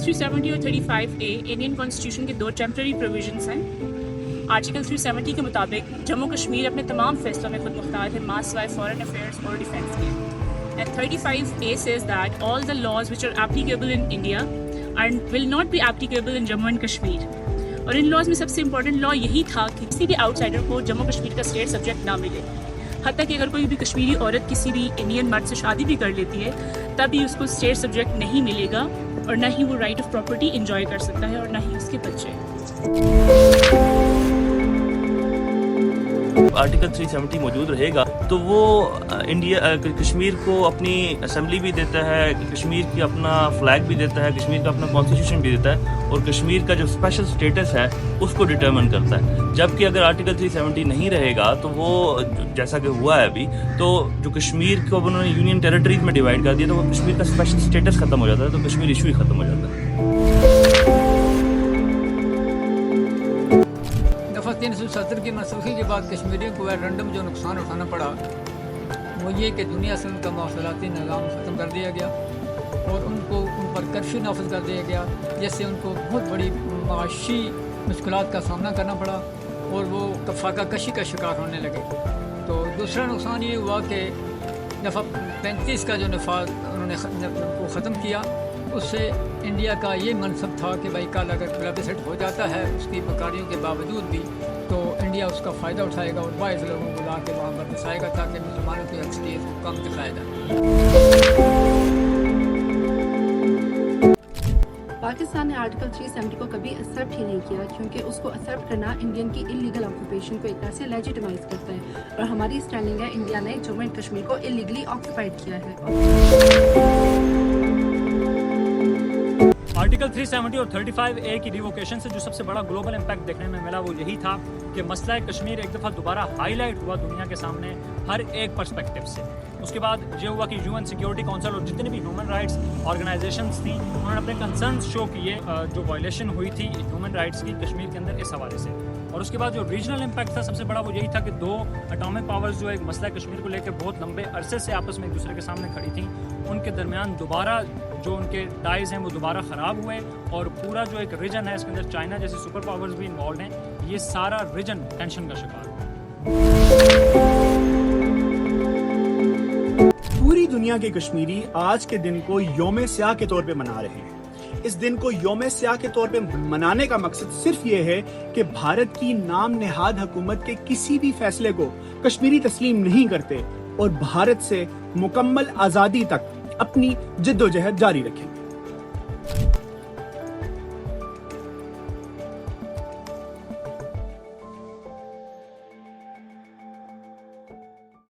370 اور 35A Indian constitution کے 2 temporary provisions ہیں۔ آرٹیکل 370 کے مطابق جموں کشمیر اپنے تمام فیصلوں میں خود مختار ہے، ماں سوائے فارن افیئرس اور ڈیفینس کے۔ And 35A says that all the laws which are applicable in India will not be applicable in Jammu and Kashmir. اور ان لاز میں سب سے امپورٹنٹ لا یہی تھا کہ کسی بھی آؤٹ سائڈر کو جموں کشمیر کا اسٹیٹ سبجیکٹ نہ ملے، حتیٰ کہ اگر کوئی بھی کشمیری عورت کسی بھی انڈین مرد سے شادی بھی کر لیتی ہے تب بھی اس کو اسٹیٹ سبجیکٹ نہیں ملے گا، اور نہ ہی وہ رائٹ آف پراپرٹی انجوائے کر سکتا ہے اور نہ ہی اس کے بچے۔ آرٹیکل 370 موجود رہے گا تو وہ کشمیر کو اپنی اسمبلی بھی دیتا ہے، کشمیر کی اپنا فلیگ بھی دیتا ہے، کشمیر کا اپنا کانسٹیٹیوشن بھی دیتا ہے، اور کشمیر کا جو اسپیشل اسٹیٹس ہے اس کو ڈٹرمن کرتا ہے۔ جبکہ اگر آرٹیکل 370 نہیں رہے گا تو وہ جیسا کہ ہوا ہے ابھی، تو جو کشمیر کو انہوں نے یونین ٹیریٹریز میں ڈیوائڈ کر دیا تو وہ کشمیر کا اسپیشل اسٹیٹس ختم ہو جاتا ہے، تو کشمیر ایشو ہی ختم ہو جاتا ہے۔ دفعہ 370 کی منسوخی کے بعد کشمیریوں کو رینڈم جو نقصان اٹھانا پڑا وہ یہ کہ دنیا سے ان کا مواصلاتی نظام ختم کر دیا گیا اور ان پر کرفیو نافذ کر دیا گیا، جس سے ان کو بہت بڑی معاشی مشکلات کا سامنا کرنا پڑا اور وہ فاقہ کشی کا شکار ہونے لگے۔ تو دوسرا نقصان یہ ہوا کہ دفعہ 35 کا جو نفاذ انہوں نے کو ختم کیا، اس سے انڈیا کا یہ منصب تھا کہ بھائی کل اگر پلیبسٹ ہو جاتا ہے اس کی بکاریوں کے باوجود بھی تو انڈیا اس کا فائدہ اٹھائے گا اور باعث لوگوں کو لا کے وہاں پر بسائے گا تاکہ مسلمانوں کی اکثریت کو کم دکھایا جائے۔ پاکستان نے آرٹیکل 370 کو کبھی ایکسیپٹ ہی نہیں کیا، کیونکہ اس کو ایکسیپٹ کرنا انڈین کی انلیگل آکوپیشن کو ایک طرح سے لیجیٹمائز کرتا ہے، اور ہماری اسٹینڈنگ ہے انڈیا نے جموں اینڈ کشمیر کو انلیگلی آکوپائڈ کیا ہے۔ آرٹیکل 370 اور 35A کی ریووکیشن سے جو سب سے بڑا گلوبل امپیکٹ دیکھنے میں ملا وہ یہی تھا کہ مسئلہ کشمیر ایک دفعہ دوبارہ ہائی لائٹ ہوا دنیا کے سامنے ہر ایک پرسپیکٹیو سے۔ اس کے بعد یہ ہوا کہ UN سیکیورٹی کونسل اور جتنے بھی ہیومن رائٹس آرگنائزیشنز تھیں انہوں نے اپنے کنسرنز شو کیے جو وائلیشن ہوئی تھی ہیومن رائٹس کی کشمیر کے اندر اس حوالے سے۔ اور اس کے بعد جو ریجنل امپیکٹ تھا سب سے بڑا وہ یہی تھا کہ 2 اٹامک پاورز جو ایک مسئلہ کشمیر کو لے کے بہت لمبے عرصے سے آپس میں ایک دوسرے کے سامنے کھڑی تھیں، ان کے درمیان دوبارہ جو ان کے ٹائز ہیں وہ دوبارہ خراب ہوئے، اور پورا جو ایک ریجن ہے اس کے اندر چائنا جیسے سپر پاورز بھی انوالوڈ ہیں، یہ سارا ریجن ٹینشن کا شکار ہوا۔ پوری دنیا کے کشمیری آج کے دن کو یوم سیاہ کے طور پہ منا رہے ہیں۔ اس دن کو یوم سیاہ کے طور پہ منانے کا مقصد صرف یہ ہے کہ بھارت کی نام نہاد حکومت کے کسی بھی فیصلے کو کشمیری تسلیم نہیں کرتے اور بھارت سے مکمل آزادی تک اپنی جد و جہد جاری رکھیں۔